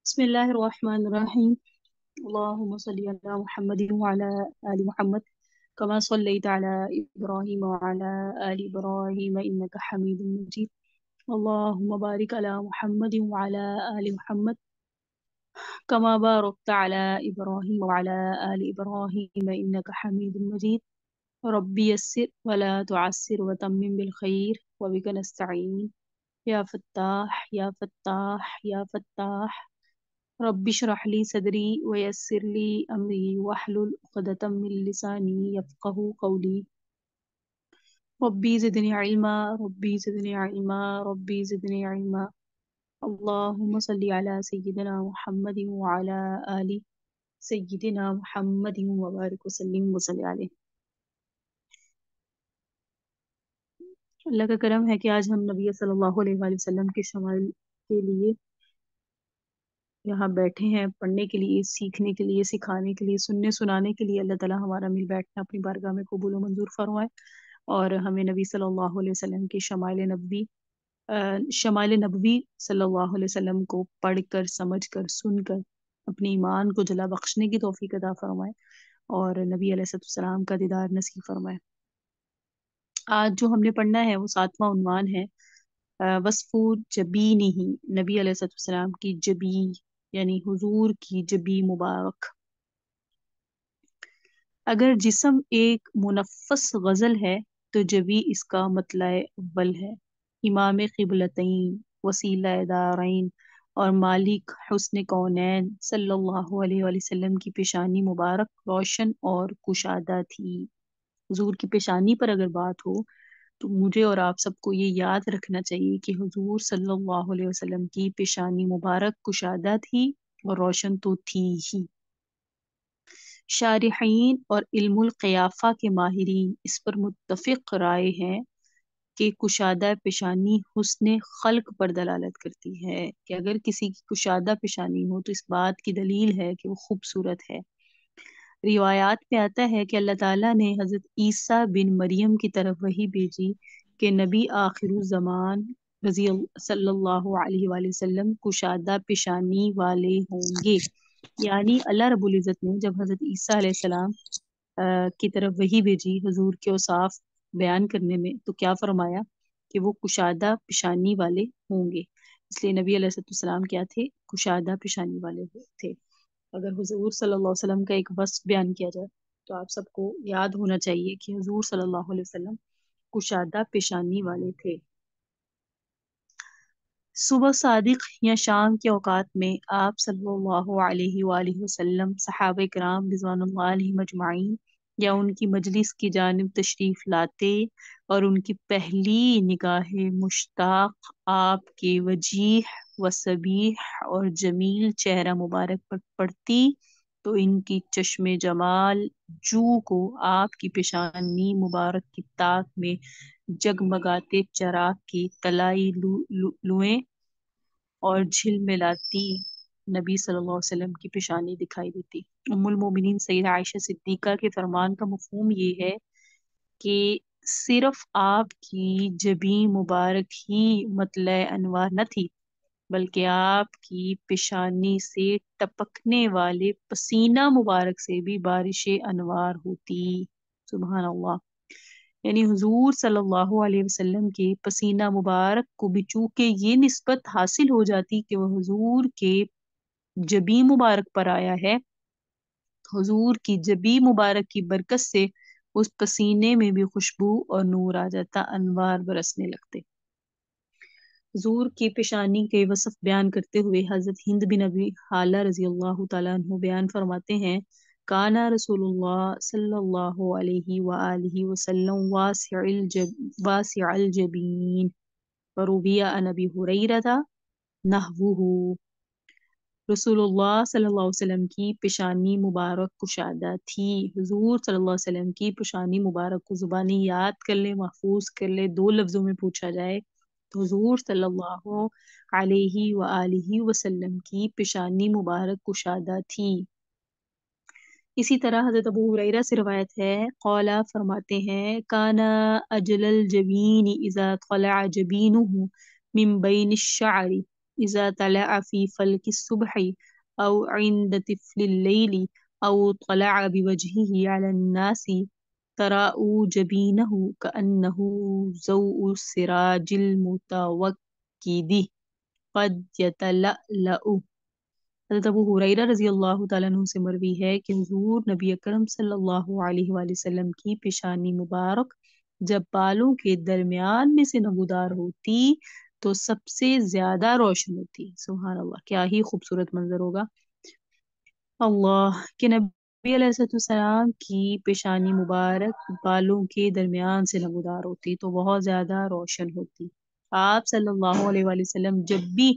بسم الله الرحمن الرحيم. اللهم صل على محمد وعلى آل محمد كما صليت على إبراهيم وعلى آل إبراهيم إنك حميد مجيد. اللهم بارك على محمد وعلى آل محمد كما باركت على إبراهيم وعلى آل إبراهيم إنك حميد مجيد. ربي يسر ولا تعسر وتمم بالخير وبك نستعين. يا فتاح يا فتاح يا فتاح. رب اشرح لي صدري ويسر لي أمري واحلل عقدة من لساني يفقه قولي. ربي زدني علما ربي زدني علما ربي زدني علما. اللهم صل على سيدنا محمد وعلى آل سيدنا محمد وبارك وسلم وصل عليه. اللہ کا کرم ہے کہ آج ہم نبی صلی اللہ علیہ وآلہ وسلم کے شمائل کے لیے یہاں بیٹھے ہیں، پڑھنے کے لیے، سیکھنے کے لیے، سکھانے کے لیے، سننے سنانے کے لیے۔ اللہ تعالیٰ ہمارا مل بیٹھنا اپنی بارگاہ میں قبول و منظور فرمائے اور ہمیں نبی صلی اللہ علیہ وسلم کی شمائل نبوی صلی اللہ علیہ وسلم کو پڑھ کر، سمجھ کر، سن کر اپنے ایمان کو جلا بخشنے کی توفیق عطا فرمائے اور نبی علیہ السلام کا دیدار نصیب فرمائے۔ آج جو ہم نے پڑھنا ہے وہ 7واں عنوان ہے وصف جبینہ، نبی علیہ السلام کی جبی یعنی حضور کی جبی مبارک۔ اگر جسم ایک منفس غزل ہے تو جبی اس کا مطلع اول ہے۔ امام قبلتین، وسیلہ دارین اور مالک حسن کونین صلی اللہ علیہ وآلہ وسلم کی پیشانی مبارک روشن اور کشادہ تھی۔ حضور کی پیشانی پر اگر بات ہو تو مجھے اور آپ سب کو یہ یاد رکھنا چاہیے کہ حضور صلی اللہ علیہ وسلم کی پیشانی مبارک کشادہ تھی اور روشن تو تھی ہی۔ شارحین اور علم القیافہ کے ماہرین اس پر متفق رائے ہیں کہ کشادہ پیشانی حسن خلق پر دلالت کرتی ہے، کہ اگر کسی کی کشادہ پیشانی ہو تو اس بات کی دلیل ہے کہ وہ خوبصورت ہے۔ روایات میں آتا ہے کہ اللہ تعالیٰ نے حضرت عیسیٰ بن مریم کی طرف وحی بھیجی کہ نبی آخر الزمان صلی اللہ علیہ وآلہ وسلم کشادہ پیشانی والے ہوں گے۔ یعنی اللہ رب العزت نے جب حضرت عیسیٰ علیہ السلام کی طرف وحی بھیجی حضور کے اوصاف بیان کرنے میں، تو کیا فرمایا کہ وہ کشادہ پیشانی والے ہوں گے۔ اس لیے نبی علیہ السلام کیا تھے؟ کشادہ پیشانی والے تھے۔ اگر حضور صلی اللہ علیہ وسلم کا ایک وصف بیان کیا جائے تو آپ سب کو یاد ہونا چاہیے کہ حضور صلی اللہ علیہ وسلم کشادہ پیشانی والے تھے۔ صبح صادق یا شام کے اوقات میں آپ صلی اللہ علیہ وآلہ وسلم صحابہ کرام رضوان اللہ علیہم اجمعین یا ان کی مجلس کی جانب تشریف لاتے اور ان کی پہلی نگاہ مشتاق آپ کے وجیح و صبیح اور جمیل چہرہ مبارک پر پڑتی تو ان کی چشم جمال جو کو آپ کی پیشانی مبارک کی طاق میں جگمگاتے چراغ کی طلائی لوئیں اور جھلملاتی نبی صلی اللہ علیہ وسلم کی پیشانی دکھائی دیتی۔ ام المومنین سیدہ عائشہ صدیقہ کے فرمان کا مفہوم یہ ہے کہ صرف آپ کی جبین مبارک ہی مطلع انوار نہ تھی، بلکہ آپ کی پیشانی سے ٹپکنے والے پسینہ مبارک سے بھی بارش انوار ہوتی۔ سبحان اللہ۔ یعنی حضور صلی اللہ علیہ وسلم کے پسینہ مبارک کو بھی چونکہ یہ نسبت حاصل ہو جاتی کہ وہ حضور کے جبی مبارک پر آیا ہے، حضور کی جبی مبارک کی برکت سے اس پسینے میں بھی خوشبو اور نور آ جاتا، انوار برسنے لگتے۔ حضور کی پیشانی کے وصف بیان کرتے ہوئے حضرت ہند بن ابی حالہ رضی اللہ تعالیٰ عنہ بیان فرماتے ہیں، کانا رسول اللہ صلی اللہ علیہ وآلہ وسلم واسع الجبین وروی عن ابی ہریرہ نحوہ۔ رسول اللہ صلی اللہ علیہ وسلم کی پیشانی مبارک کشادہ تھی۔ حضور صلی اللہ علیہ وسلم کی پیشانی مبارک کو زبانی یاد کر لے، محفوظ کر لے، دو لفظوں میں پوچھا جائے تو حضور صلی اللہ علیہ وآلہ وسلم کی پیشانی مبارک کشادہ تھی۔ اسی طرح حضرت ابو ہریرہ سے روایت ہے، قولا فرماتے ہیں، کانا اجل الجبین اذا طلع جبینہ من بین الشعر إذا طلع في فلك الصبح أو عند طفل الليل أو طلع بوجهه على الناس تراءوا جبينه كأنه ضوء السراج المتوقد قد يتلألأ. حضرت ابو ہریرہ رضی اللہ تعالیٰ عنہ سے مروی ہے کہ حضور نبی اکرم صلی اللہ علیہ وآلہ وسلم کی پیشانی مبارک جب بالوں کے درمیان میں سے نمودار ہوتی تو سب سے زیادہ روشن ہوتی. سبحان اللہ، کیا ہی خوبصورت منظر ہوگا. اللہ کے نبی علیہ السلام کی پیشانی مبارک بالوں کے درمیان سے نمودار ہوتی تو بہت زیادہ روشن ہوتی. آپ صلی اللہ علیہ وآلہ وسلم جب بھی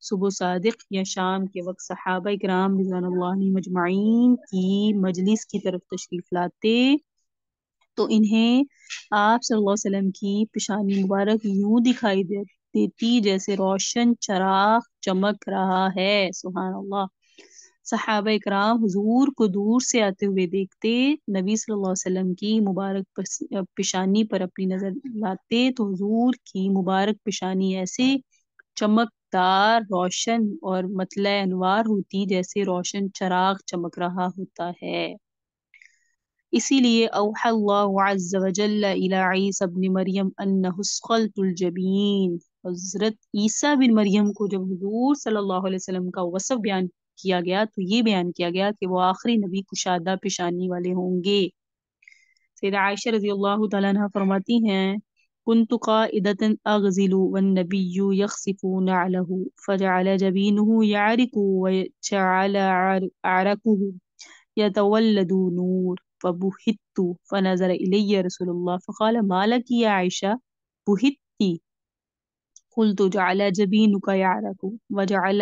صبح صادق یا شام کے وقت صحابہ کرام رضوان اللہ علیہم مجمعین کی مجلس کی طرف تشریف لاتے تو انہیں آپ صلی اللہ علیہ وسلم کی پیشانی مبارک یوں دکھائی دیتی جیسے روشن چراغ چمک رہا ہے. سبحان اللہ. صحابہ کرام حضور کو دور سے آتے ہوئے دیکھتے، نبی صلی اللہ علیہ وسلم کی مبارک پیشانی پر اپنی نظر لاتے تو حضور کی مبارک پیشانی ایسے چمکدار، روشن اور مطلع انوار ہوتی جیسے روشن چراغ چمک رہا ہوتا ہے. اسی لیے اوحى اللہ عز وجل الى عیسی ابن مریم انہ اسخلۃ الجبین. حضرت عیسیٰ بن مریم کو جب حضور صلی اللہ علیہ وسلم کا وصف بیان کیا گیا تو یہ بیان کیا گیا کہ وہ آخری نبی کشادہ پیشانی والے ہوں گے. سیدہ عائشہ رضی اللہ تعالیٰ عنہ فرماتی ہیں كنت قائدة أغزل والنبي يخسف نعله فجعل جبينه يعرق وجعل عرقه يتولد نور فبهت فنظر إلي رسول الله فقال ما لك يا عائشة بهتي قلت جعل جبينك يعرق وجعل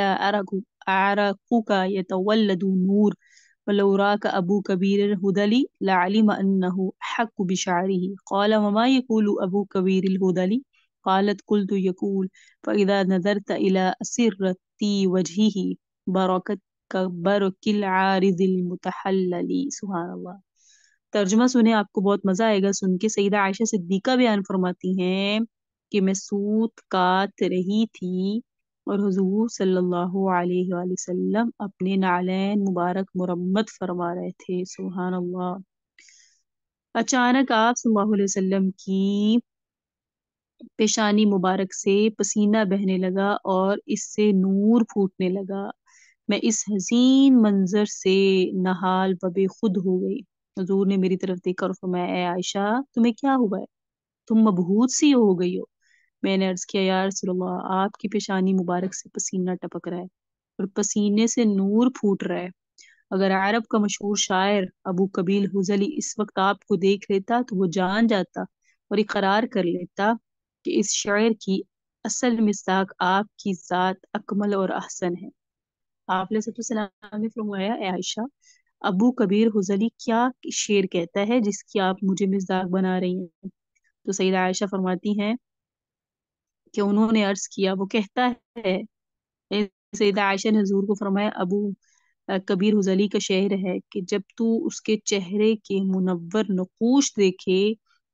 عرقك يتولد نور ولو راك أبو كبير الهذلي لعلم أنه أحق بشعره. قال وما يقول أبو كبير الهذلي؟ قالت قلت يقول فإذا نظرت إلى أسرة وجهه بركت كبرك العارض المتحلل. سبحان اللہ. ترجمہ سنیں، آپ کو بہت مزہ آئے گا سن کے. سیدہ عائشہ صدیقہ بیان فرماتی ہیں کہ میں سوت کاٹ رہی تھی اور حضور صلی اللہ علیہ وآلہ وسلم اپنے نعلین مبارک مرمت فرما رہے تھے. سبحان اللہ. اچانک آپ صلی اللہ علیہ وسلم کی پیشانی مبارک سے پسینہ بہنے لگا اور اس سے نور پھوٹنے لگا. میں اس حسین منظر سے نہال و بے خود ہو گئی. حضور نے میری طرف دیکھا اور فرمایا اے عائشہ تمہیں کیا ہوا ہے؟ تم مبہوت سی ہو گئی ہو. میں نے عرض کیا یا رسول اللہ آپ کی پیشانی مبارک سے پسینہ ٹپک رہا ہے اور پسینے سے نور پھوٹ رہا ہے. اگر عرب کا مشہور شاعر ابو کبیر حزلی اس وقت آپ کو دیکھ لیتا تو وہ جان جاتا اور اقرار کر لیتا کہ اس شاعر کی اصل مصداق آپ کی ذات اکمل اور احسن ہے. آپ علیہ السلام نے فرمایا اے عائشہ ابو کبیر حزلی کیا شعر کہتا ہے جس کی آپ مجھے مصداق بنا رہی ہیں؟ تو سیدہ عائشہ فرماتی ہیں کہ انہوں نے عرض کیا وہ کہتا ہے. سیدہ عائشہ نے حضور کو فرمایا ابو کبیر حزلی کا شعر ہے کہ جب تو اس کے چہرے کے منور نقوش دیکھے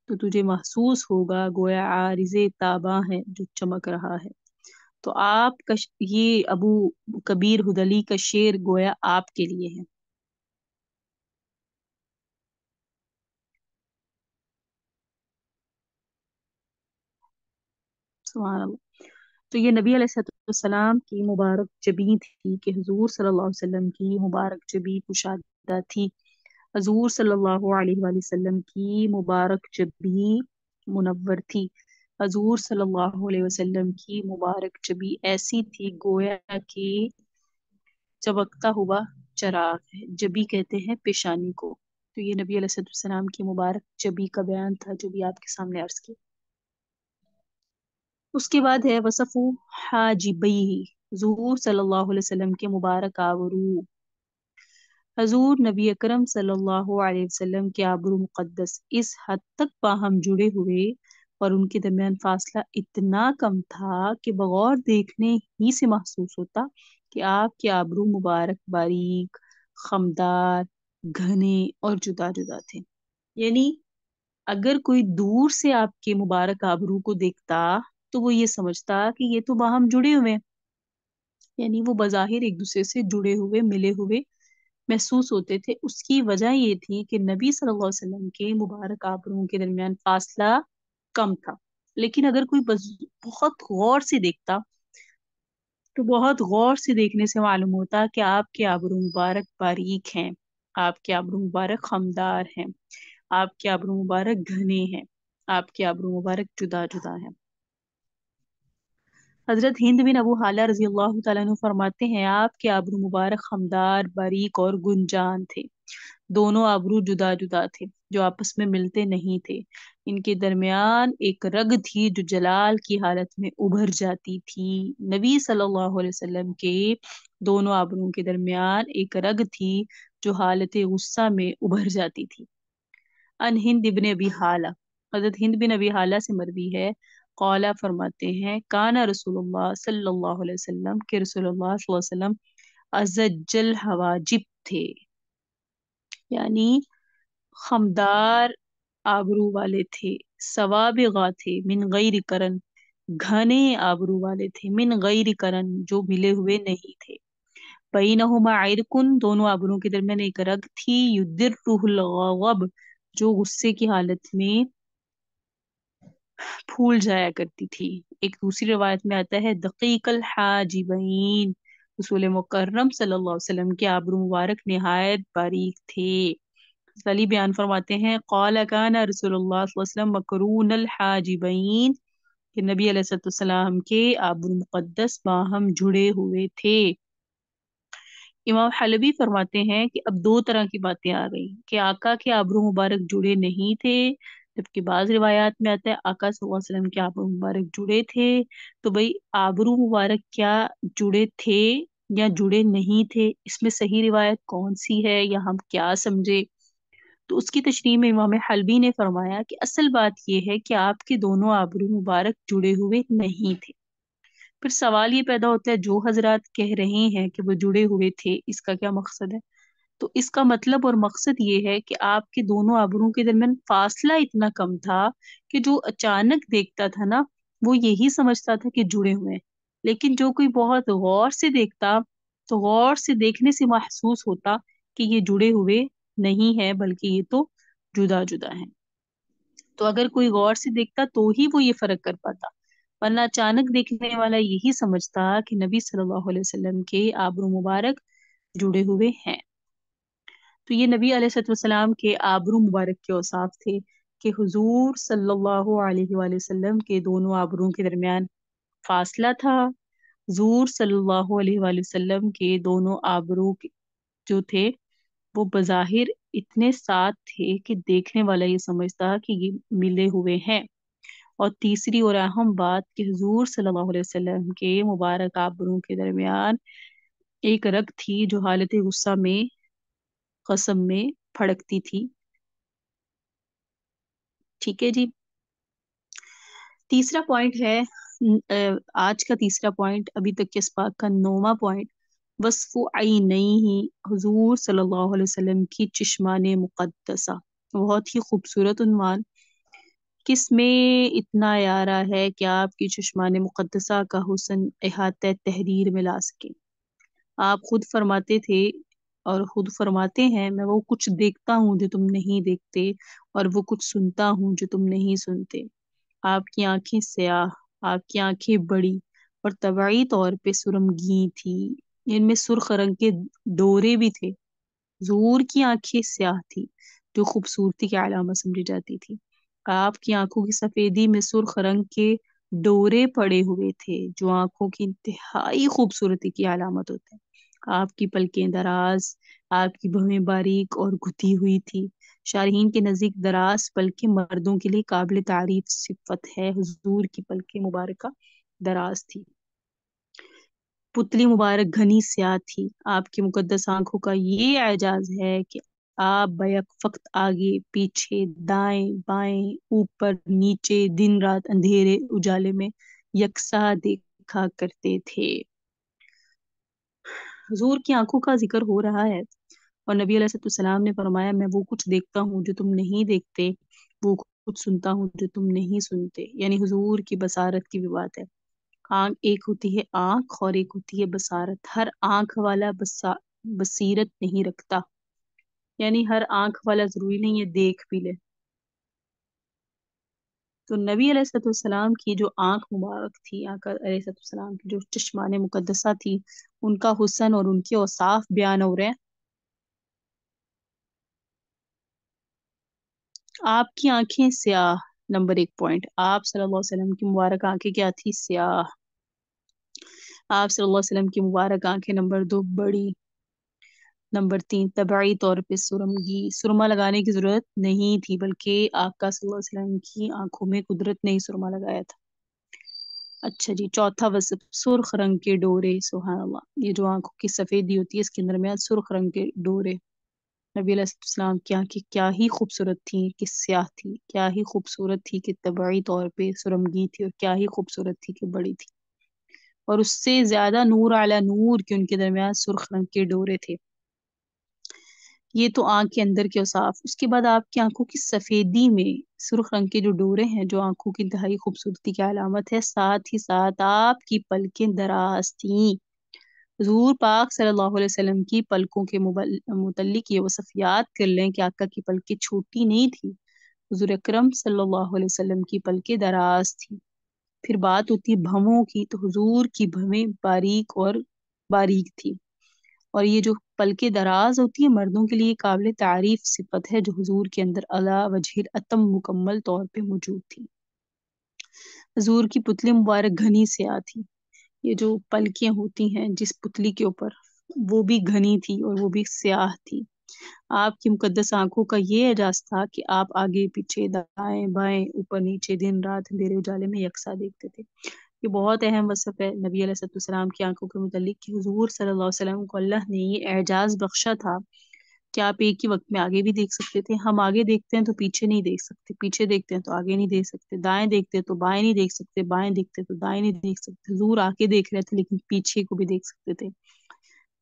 تو تجھے محسوس ہوگا گویا عارض تاباں ہے جو چمک رہا ہے. تو آپ کا یہ ابو کبیر حزلی کا شعر گویا آپ کے لیے ہے. سبحان اللہ. تو یہ نبی علیہ السلام کی مبارک جبیں تھی کہ حضور صلی اللہ علیہ وسلم کی مبارک جبیں کشادہ تھی. حضور صلی اللہ علیہ وآلہ وسلم کی مبارک جبیں منور تھی. حضور صلی اللہ علیہ وسلم کی مبارک جبیں ایسی تھی گویا کہ چمکتا ہوا چراغ ہے. جبیں کہتے ہیں پیشانی کو. تو یہ نبی علیہ السلام کی مبارک جبیں کا بیان تھا جو بھی آپ کے سامنے عرض کیا. اس کے بعد ہے وصف حاجبی. حضور صلی اللہ علیہ وسلم کے مبارک آبرو. حضور نبی اکرم صلی اللہ علیہ وسلم کے آبرو مقدس اس حد تک باہم جڑے ہوئے اور ان کے درمیان فاصلہ اتنا کم تھا کہ بغور دیکھنے ہی سے محسوس ہوتا کہ آپ کے آبرو مبارک باریک، خمدار، گھنے اور جدا جدا تھے. یعنی اگر کوئی دور سے آپ کے مبارک آبرو کو دیکھتا تو وہ یہ سمجھتا کہ یہ تو باہم جڑے ہوئے ہیں. यानी वो बज़ाहिर एक दूसरे से जुड़े हुए मिले हुए महसूस होते थे। उसकी वजह ये थी कि नबी सल्लल्लाहु अलैहि वसल्लम के मुबारक आबरूओं के दरमियान फासला कम था। लेकिन अगर कोई बहुत गौर से देखता, तो बहुत गौर से देखने से मालूम होता कि आपके आबरू मुबारक बारीक हैं, आपके आबरू मुबारक खमदार हैं, आपके आबरू मुबारक घने हैं, आपके आबरू मुबारक जुदा जुदा हैं। हजरत हिंद बिन अबू हाला रजी अल्लाह तआला अन्हु फरमाते हैं, आपके आबरू मुबारक खमदार, बारीक और गुंजान थे। दोनों आबरू जुदा जुदा थे, जो आपस में मिलते नहीं थे। इनके दरमियान एक रग थी जो जलाल की हालत में उभर जाती थी। नबी सल्लल्लाहु अलैहि वसल्लम के दोनों आबरूओं के दरमियान एक रग थी जो हालत गुस्सा में उभर जाती थी। अन हिंद इब्न अबी हाला, हजरत हिंद बिन अबी हाला से मरवी है, कौला फरमाते हैं, काना रसूलुल्लाह सल्लल्लाहु अलैहि वसल्लम के रसूलुल्लाह सल्लल्लाहु अलैहि वसल्लम अज़ज्जल हवाजिब थे, यानी खमदार आबरू वाले थे। सवाबिगा थे मिन गैर करन, घने आबरू वाले थे, मिन गैर करन जो मिले हुए नहीं थे। बैनहुमा इरकुन, दोनों आबरू के दरमियान एक रग थी, युदिर्रुहुल गज़ब, जो गुस्से की हालत में फूल जाया करती थी। एक दूसरी रवायत में आता है, दकीकल हाजिबैन, रसूल मुकर्रम सल्लल्लाहु अलैहि वसल्लम के आबरू मुबारक निहायत बारीक थे। सली बयान फरमाते हैं, क़ाल काना रसूलुल्लाह सल्लल्लाहु अलैहि वसल्लम मकरूनल हाजिबैन, कि नबी अलैहिस्सलाम के आबरू मुकद्दस बाहम जुड़े हुए थे। इमाम हलवी फरमाते हैं कि अब दो तरह की बातें आ गई कि आका के आबरू मुबारक जुड़े नहीं थे, जबकि बाज रिवायात में आता है आका सल्लल्लाहु अलैहि वसल्लम के आबरू मुबारक जुड़े थे। तो भाई आबरू मुबारक क्या जुड़े थे या जुड़े नहीं थे, इसमें सही रिवायत कौन सी है या हम क्या समझे? तो उसकी तशरीह में इमाम हलवी ने फरमाया कि असल बात यह है कि आपके दोनों आबरू मुबारक जुड़े हुए नहीं थे। फिर सवाल ये पैदा होता है, जो हजरात कह रहे हैं कि वो जुड़े हुए थे, इसका क्या मकसद है? तो इसका मतलब और मकसद ये है कि आपके दोनों आबरों के दरमियान फासला इतना कम था कि जो अचानक देखता था ना, वो यही समझता था कि जुड़े हुए हैं। लेकिन जो कोई बहुत गौर से देखता, तो गौर से देखने से महसूस होता कि ये जुड़े हुए नहीं है, बल्कि ये तो जुदा जुदा है। तो अगर कोई गौर से देखता तो ही वो ये फर्क कर पाता, वरना अचानक देखने वाला यही समझता कि नबी सल्लल्लाहु अलैहि वसल्लम के आबरू मुबारक जुड़े हुए हैं। तो ये नबी अलैहिस्सलाम के आबरू मुबारक के औसाफ थे कि हुजूर सल्लल्लाहु अलैहि वसल्लम के दोनों आबरूओं के दरमियान फासला था। हुजूर सल्लल्लाहु अलैहि वसल्लम के दोनों आबरू जो थे वो बज़ाहिर इतने साथ थे कि देखने वाला ये समझता कि ये मिले हुए हैं। और तीसरी और अहम बात कि हुजूर सल्लल्लाहु अलैहि वसल्लम के मुबारक आबरूओं के दरमियान एक रग थी जो हालत गुस्सा में, कसम में फड़कती थी। ठीक है जी। तीसरा पॉइंट है, आज का तीसरा पॉइंट, अभी तक के इस पाक का 9वां पॉइंट, वस्फ़ु ऐनैहि, हुजूर सल्लल्लाहु अलैहि वसल्लम की चश्माने मुक़द्दसा। बहुत ही खूबसूरत उन्वान, किसमें इतना यारा है कि आपकी चश्माने मुक़द्दसा का हुस्न इहाते तहरीर में ला सके। आप खुद फरमाते थे और खुद फरमाते हैं, मैं वो कुछ देखता हूँ जो तुम नहीं देखते, और वो कुछ सुनता हूँ जो तुम नहीं सुनते। आपकी आंखें स्याह, आपकी आंखें बड़ी और तबाई तौर पे सुरमगी थी, इनमें सुर्ख रंग के डोरे भी थे। जोर की आंखें स्याह थी, जो खूबसूरती की अलामत समझी जाती थी। आपकी आंखों की सफेदी में सुर्ख रंग के डोरे पड़े हुए थे, जो आंखों की इंतहाई खूबसूरती की अलामत होते हैं। आपकी पलकें दराज, आपकी भवें बारीक और घुटी हुई थी। शारहीन के नजदीक दराज पलकें मर्दों के लिए काबिल तारीफ सिफत है। हुजूर की पलकें मुबारक दराज थी। पुतली मुबारक घनी स्याह थी। आपकी मुकद्दस आंखों का ये एजाज है कि आप बैक वक्त आगे पीछे दाएं बाएं ऊपर नीचे दिन रात अंधेरे उजाले में यकसा देखा करते थे। हुजूर की आंखों का जिक्र हो रहा है और नबी अलैहिस्सलाम ने फरमाया, मैं वो कुछ देखता हूँ जो तुम नहीं देखते, वो कुछ सुनता हूँ जो तुम नहीं सुनते। यानी हुजूर की बसारत की भी बात है। आंख एक होती है आंख और एक होती है बसारत। हर आंख वाला बसीरत नहीं रखता, यानी हर आंख वाला जरूरी नहीं है देख भी ले। तो नबी अलैहिस्सलाम की जो आंख मुबारक थी, आका अलैहिस्सलाम की जो चश्मान मुकद्दसा थी, उनका हुस्न और उनके औसाफ बयान हो रहे हैं। आपकी आंखें स्याह, नंबर एक पॉइंट। आप सल्लल्लाहु अलैहि वसल्लम की मुबारक आंखें क्या थी? स्याह। आप सल्लल्लाहु अलैहि वसल्लम की मुबारक आंखें नंबर दो, बड़ी। नंबर तीन, तबई तौर पे सुरमगी, सुरमा लगाने की जरूरत नहीं थी, बल्कि आका सल्लल्लाहु अलैहि वसल्लम की आंखों में कुदरत ने ही सुरमा लगाया था। अच्छा जी, चौथा वसफ, सुर्ख रंग के डोरे। सुभान अल्लाह, ये जो आंखों की सफेदी होती है इसके अंदर में सुर्ख रंग के डोरे। नबी अलैहिस्सलाम की आंखें क्या ही खूबसूरत थी कि स्याह थी, क्या ही खूबसूरत थी कि तबई तौर पे सुरमगी थी, और क्या ही खूबसूरत थी कि बड़ी थी। और उससे ज्यादा नूर आला नूर के उनके दरमियान सुर्ख रंग के डोरे थे। ये तो आंख के अंदर के औसाफ। उसके बाद आपकी आंखों की सफेदी में सुर्ख रंग के जो डोरे हैं, जो आंखों की इंतहाई खूबसूरती की अलामत है। साथ ही साथ आपकी पलकें दराज थीं। हुजूर पाक सल्लल्लाहु अलैहि वसल्लम की पलकों के मुतल्लिक ये वसफ याद कर लें कि आका की पलकें छोटी नहीं थी। हुजूर अकरम सल्लल्लाहु अलैहि वसल्लम की पलकें दराज थी। फिर बात होती है भवों की, तो हुजूर की भवें बारीक और बारीक थी। और ये जो पलके दराज होती है मर्दों के लिए काबिल तारीफ सिफत है, जो हुजूर के अंदर अला वजहिल अतम मुकम्मल तौर पे मौजूद थी। हुजूर की पुतली मुबारक घनी स्याह थी। ये जो पलकियां होती हैं जिस पुतली के ऊपर, वो भी घनी थी और वो भी स्याह थी। आपकी मुकद्दस आंखों का ये एजाज था कि आप आगे पीछे दाएं बाएं ऊपर नीचे दिन रात अंधेरे उजाले में यकसा देखते थे। ये बहुत अहम वसफ है नबी अलैहिस्सलाम की आंखों के मुतालिक कि हुजूर सल्लल्लाहु अलैहि वसल्लम को अल्लाह ने ये एजाज बख्शा था कि आप एक ही वक्त में आगे भी देख सकते थे। हम आगे देखते हैं तो पीछे नहीं देख सकते, पीछे देखते हैं तो आगे नहीं देख सकते, दाएं देखते हैं तो बाएं नहीं देख सकते, बाएं देखते हैं तो दाएं नहीं देख सकते। हुजूर आगे देख रहे थे लेकिन पीछे को भी देख सकते थे,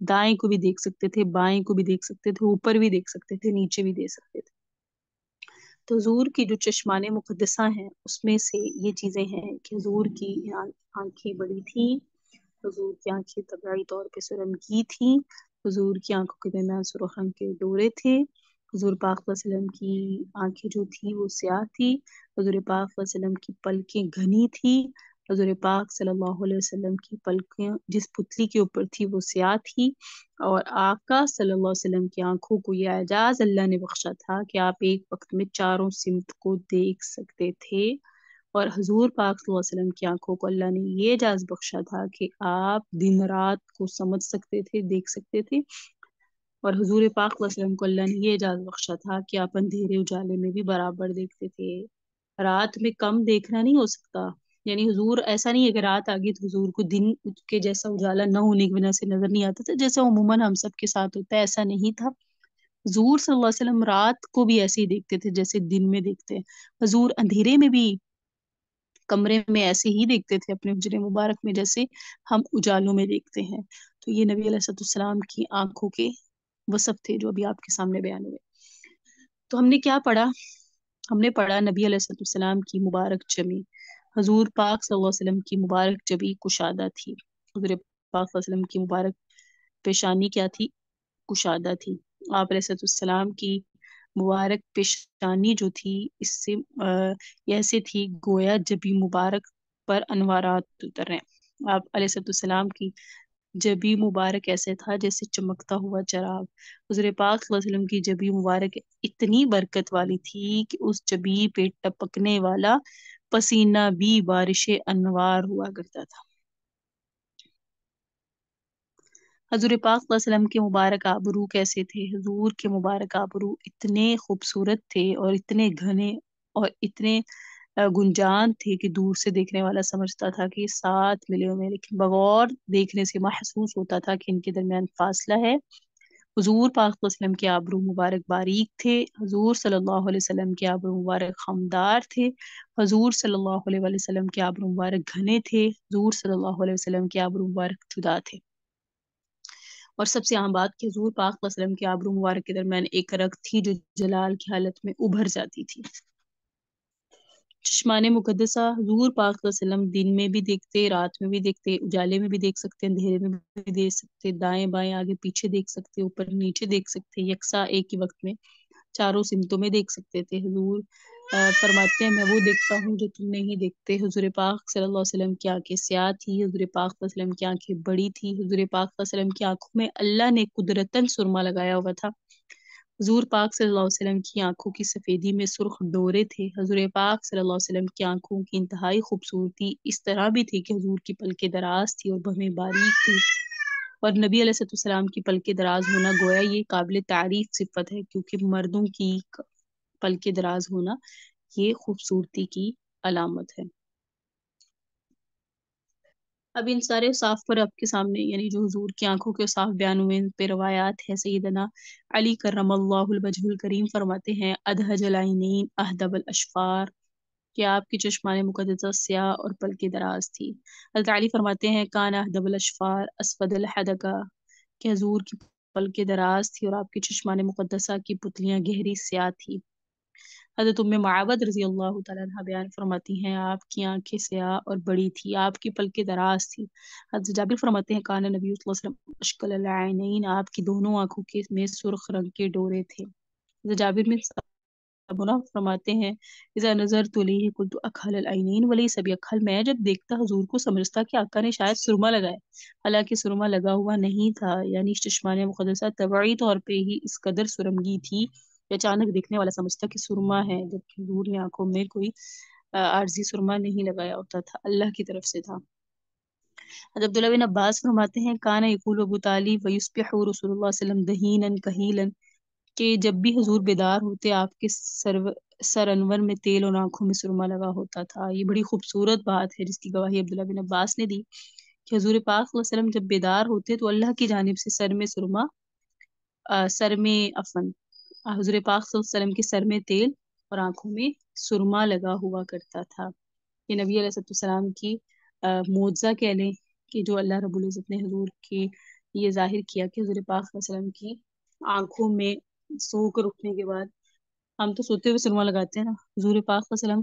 दाएं को भी देख सकते थे, बाएं को भी देख सकते थे, ऊपर भी देख सकते थे, नीचे भी देख सकते थे। तो हुजूर की जो चश्माने मुकद्दसा हैं उसमें से ये चीजें हैं कि हुजूर की आंखें बड़ी थी, हुजूर की आंखें तबीयी तौर पे सुरमगी थी, हुजूर की आंखों के दरमियान सुर्ख रंग के डोरे थे, हुजूर पाक वसल्लम की आंखें जो थी वो स्याह थी, हुजूर पाक वसल्लम की पलकें घनी थी, हुजूर पाक सल्लल्लाहु अलैहि वसल्लम की पलकें जिस पुतली के ऊपर थी वो स्याह थी। और आका सल्लल्लाहु अलैहि वसल्लम की आंखों को यह एजाज अल्लाह ने बख्शा था कि आप एक वक्त में चारों सिमत को देख सकते थे। और हुजूर पाक सल्लल्लाहु अलैहि वसल्लम की आंखों को अल्लाह ने ये एजाज बख्शा था कि आप दिन रात को समझ सकते थे, देख सकते थे। और हुजूर पाक सल्लल्लाहु अलैहि वसल्लम को अल्लाह ने ये एजाज बख्शा था कि आप अंधेरे उजाले में भी बराबर देखते थे। रात में कम देखना नहीं हो सकता, यानी हुजूर ऐसा नहीं है कि रात आ गई तो हुजूर को दिन के जैसा उजाला न होने की वजह से नजर नहीं आता था, जैसे उमूमन हम सब के साथ होता है, ऐसा नहीं था। हुजूर सल्लल्लाहु अलैहि वसल्लम रात को भी ऐसे ही देखते थे जैसे दिन में देखते हैं। हुजूर अंधेरे में भी कमरे में ऐसे ही देखते थे अपने हुजरे मुबारक में जैसे हम उजालों में देखते हैं। तो ये नबी अलैहिस्सलाम की आंखों के वसफ थे जो अभी आपके सामने बयान हुए। तो हमने क्या पढ़ा? हमने पढ़ा नबी अलैहिस्सलाम की मुबारक जमी, हजूर पाक सल्लल्लाहु अलैहि वसल्लम की मुबारक जबी कुशादा थी। हजूर पाक सल्लल्लाहु अलैहि वसल्लम की मुबारक पेशानी क्या थी? कुशादा थी। आप अलैहिस्सलाम की मुबारक पेशानी जो थी इससे ऐसे थी गोया जबी मुबारक पर अनवारात उतर रहे हैं। आप अलैहिस्सलाम की जबी मुबारक ऐसे था जैसे चमकता हुआ चराग। हुजूर पाक सल्लल्लाहु अलैहि वसल्लम की जबी मुबारक इतनी बरकत वाली थी कि उस जबी पे टपकने वाला पसीना भी बारिश अनवार हुआ करता था। हजूर पाक सल्लल्लाहु अलैहि वसल्लम के मुबारक आबरू कैसे थे? हजूर के मुबारक आबरू इतने खूबसूरत थे और इतने घने और इतने गुंजान थे कि दूर से देखने वाला समझता था कि साथ मिले हुए हैं, लेकिन बगौर देखने से महसूस होता था कि इनके दरमियान फासला है। हुजूर पाक वसल्लम के आबरू मुबारक बारीक थे। हुजूर सल्लल्लाहु अलैहि वसल्लम के आबरू मुबारक खमदार थे। हुजूर सल्लल्लाहु अलैहि वसल्लम के आबरू मुबारक घने थे। हुजूर सल्लल्लाहु अलैहि वसल्लम के आबरू मुबारक जुदा थे। और सबसे आम बात कि हुजूर पाक वसल्लम के आबरू मुबारक के दरमियान एक रग थी जो जलाल की हालत में उभर जाती थी। चश्मान मुकद्दसा हुजूर पाक सल्लल्लाहु अलैहि वसल्लम दिन में भी देखते, रात में भी देखते, उजाले में भी देख सकते, अंधेरे में भी देख सकते, दाएं बाएं आगे पीछे देख सकते, ऊपर नीचे देख सकते, यकसा एक ही वक्त में चारों सिमतों में देख सकते थे। हुजूर फरमाते हैं मैं वो देखता हूँ जो तुम नहीं देखते। हुजूर पाक सल्लल्लाहु अलैहि वसल्लम की आंखें स्याह थी, हुजूर पाक सल्लल्लाहु अलैहि वसल्लम की आंखें बड़ी थी, हुजूर पाक सल्लल्लाहु अलैहि वसल्लम की आंखों में अल्लाह ने कुदरतन सुरमा लगाया हुआ था। हुजूर पाक सल्लल्लाहु अलैहि वसल्लम की आंखों की सफेदी में सुर्ख डोरे थे। हुजूर पाक सल्लल्लाहु अलैहि वसल्लम की आंखों की इंतहाई खूबसूरती इस तरह भी थी कि हुजूर की पलकें दराज थी और भवें बारीक थी। और नबी अलैहिस्सलाम की पलकें दराज होना गोया ये काबिल तारीफ सिफत है, क्योंकि मर्दों की पलकें दराज होना ये खूबसूरती की अलामत है। अब इन सारे साफ पर आपके सामने यानी जो हुजूर की आंखों के साफ बयान हुए इन पे रवायात है। सैयदना अली करमल्लाहुल वजहुल करीम फरमाते हैं अदहजल आइनैन अहदबल अशफार, कि आपकी चश्मान मुकद्दसा स्याह और पलके दराज थी। हज़रत अली फरमाते हैं कान अहदबल अशफार असफदल हदका, कि हुजूर की पलके दराज थी और आपकी चश्मान मुकद्दसा की पुतलियां गहरी स्याह थी। हज़रत उम्मे माबद रज़ी अल्लाह तआला अन्हा बयान फरमाती हैं आपकी आंखें स्याह और बड़ी थी, आपकी पलकें दराज थी। हज़रत जाबिर फरमाते हैं कान नबी सल्लल्लाहु अलैहि वसल्लम अश्कल अलअैनैन, आपकी दोनों आंखों के में सुर्ख रंग के डोरे थे। हज़रत जाबिर में साबुना फरमाते हैं इज़ा नज़र तो इलैहि कुल्तु अखल अलअैनैन वलैसा बिअखल, मैं जब देखता हुजूर को समझता कि आका ने शायद सुरमा लगाया, हालांकि सुरमा लगा हुआ नहीं था। यानी चश्माने मुकद्दसा तबई तौर पे ही इस कदर सुरमगी थी कि अचानक देखने वाला समझता कि सुरमा है, जबकि हुजूर ने आंखों में कोई आरजी सुरमा नहीं लगाया होता था, अल्लाह की तरफ से था। हज़रत अब्दुल्लाह बिन अब्बास फरमाते हैं कान यकूल अबू तालिब व युस्बिहु रसूलुल्लाह सल्लल्लाहु अलैहि वसल्लम दहीनन कहीलन, कि जब भी हुजूर बेदार होते आपके सर अनवर में तेल और आंखों में सुरमा लगा होता था। ये बड़ी खूबसूरत बात है जिसकी गवाही अब्दुल्लाह बिन अब्बास ने दी कि हुजूर पाक सल्लल्लाहु अलैहि वसल्लम जब बेदार होते तो अल्लाह की जानिब से सर में सुरमा सर में अफन हुजूर पाक सल्लल्लाहु अलैहि वसल्लम के सर में तेल और आंखों में सुरमा लगा हुआ करता था। ये नबी अलैहिस्सलाम की मोजा कह लें कि जो अल्लाह रब्बुल इज़्ज़त ने हुजूर के ये जाहिर किया कि हुजूर पाक सल्लल्लाहु अलैहि वसल्लम की आंखों में सो कर उठने के बाद हम तो सोते हुए सुरमा लगाते हैं ना, हुजूर पाक सल्लल्लाहु अलैहि वसल्लम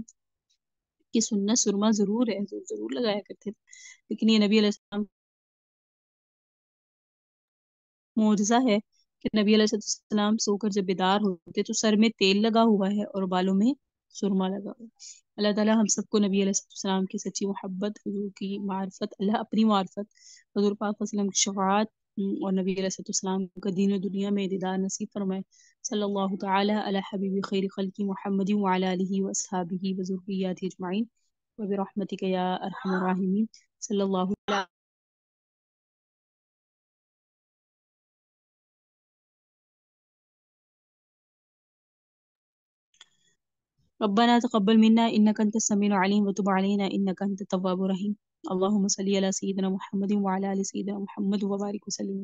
की सुन्नत सुरमा जरूर है, जरूर लगाया करते थे। लेकिन ये नबी अलैहिस्सलाम मोजज़ा है कि नबी अलैहिस्सलाम सोकर जब बेदार होते तो सर में तेल लगा हुआ है और बालों में सुरमा लगा हुआ है। अल्लाह ताला हम सबको नबी अलैहिस्सलाम की सच्ची मोहब्बत, हुजूर की मार्फत, अल्लाह अपनी मार्फत, हुजूर पाक वसल्लम की शफाअत और नबी अलैहिस्सलाम का दीन और दुनिया में दीदार नसीब फरमाए। सल्लल्लाहु तआला अला हबीबी खैर खल्की मुहम्मदिन व अला आलिहि व अस्हाबिहि व ज़ुर्रिय्यतिहि अजमईन व बिरहमतिका या अरहमर राहिमीन। सल्लल्लाहु रब्बना तक़ब्बल मिन्ना इन्नका अंतस समीउल अलीम व तुब अलैना इन्नका अंतत तव्वाबुर रहीम। अल्लाहुम्मा सल्लि अला सय्यिदिना मुहम्मदिन व अला आलि सय्यिदिना मुहम्मद व बारिक वसल्लिम।